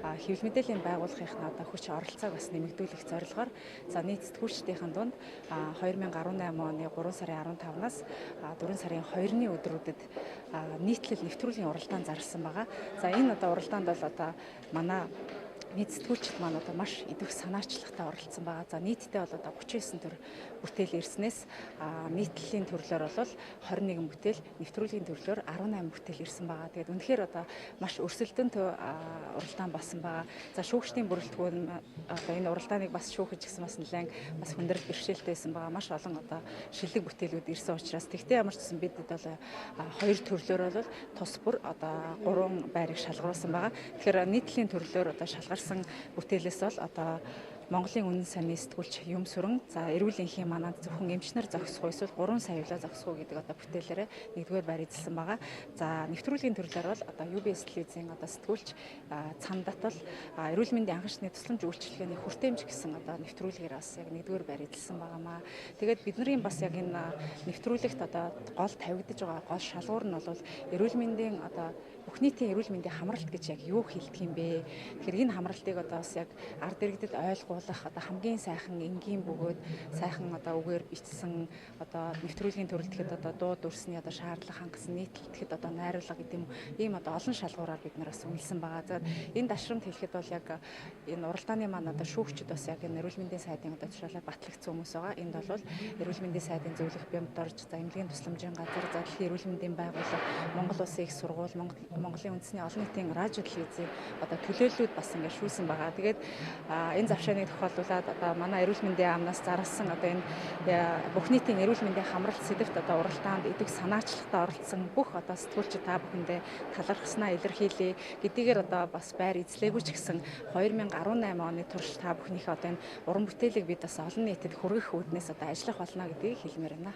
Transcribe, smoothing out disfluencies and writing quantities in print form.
хэвлэл мэдээллийн байгууллагын одоо хүч оролцоог бас нэмэгдүүлэх зорилгоор нийт сэтгүүлчдийн дунд 2018 оны 3 сарын 15-наас 4 сарын 2-ны өдрүүдэд нийтлэл нэвтрүүлгийн уралдаан зарласан байгаа. Энэ одоо уралдаанд бол одоо манай нийт сэтгүүлчид маань одоо маш идэвх санаачлагтай оролцсон байгаа. Нийтдээ бол одоо 39 төр бүтээл ирснээс нийтлэлийн төрлөөр бол 21 бүтээл, нэвтрүүлгийн төрлөөр 18 бүтээл ирсэн байгаа. Тэгээд үнэхээр одоо маш өрсөлдөнтэй уралдаан болсон байгаа. Шүүгчдийн бүрэлдэхүүн одоо энэ уралдааныг бас шүүхэж гисэн бас нэлээд бас хүндрэл бэрхшээлтэй байсан байгаа. Маш олон одоо шилдэг бүтээлүүд ирсэн учраас тэгтээ ямар ч гэсэн бидэд бол хоёр төрлөөр бол тус бүр одоо 3 байрыг шалгаруулсан байгаа. Тэгэхээр нийтлэлийн төрлөөр одоо шалгарсан бүтээлээс бол одоо Монголын үнэн саний сэтгүүлч Юм Сүрэн, эрүүл энхийн манад зөвхөн эмчнэр зохисгүй эсвэл 3 сая зохисгүй гэдэг одоо бүтээлээрээ нэгдүгээр байр эзэлсэн байгаа. Нэвтрүүлгийн төрлөөр бол одоо UBS телевизийн одоо сэтгүүлч Цамдат бол эрүүл мэндийн анхан шатны тусламж үйлчилгээний хүртээмж гэсэн одоо нэвтрүүлгээр бас яг нэгдүгээр байр эзэлсэн байгаамаа. Тэгээд бидний бас яг энэ нэвтрүүлэгт одоо гол тавигдж байгаа гол шалгуур нь бол эрүүл мэндийн одоо бүх нийтийн эрүүл мэндийн хамралт гэж яг юу хэлдэг юм бэ? Тэгэхээр энэ хамралтыг одоо бас яг ард иргэдэд ойлгуулах одоо хамгийн сайхан энгийн бөгөөд сайхан одоо үгээр бичсэн одоо нэвтрүүлгийн төрөлдөд одоо дуу дүрсний одоо шаардлага хангасан нийтлэлтэд одоо найруулга гэдэг юм ийм одоо олон шалгуураар бид нар бас үнэлсэн байгаа. Энэ дашрамт хэлэхэд бол яг энэ уралдааны маань одоо шүүгчд бас яг энэ эрүүл мэндийн сайдын одоо тушаалаар батлагдсан хүмүүс байгаа. Энд бол эрүүл мэндийн сайдын зөвлөх бямд орж эмнэлгийн тусламжийн газар, дэлхийн эрүүл мэндийн байгууллага, Монгол Улсын их сургууль, Монголын үндэсний олон нийтийн радио телевизийн одоо төлөөллүүд бас ингээд шүүсэн байгаа. Тэгээд энэ завшааныг тохиолдуулаад одоо манай эрүүл мэндийн амнаас зарласан одоо энэ бүх нийтийн эрүүл мэндийн хамралт сэдвт одоо уралдаанд идэвх санаачлагтай оролцсон бүх одоо сэтгүүлчид та бүхэндээ талархснаа илэрхийлье. Гэдгээр одоо бас байр эзлээгүй ч гэсэн 2018 оны турш та бүхнийхээ одоо энэ уран бүтээлийг бид бас олон нийтэд хүргэх үүднээс одоо ажиллах болно гэдгийг хэлмээр байна.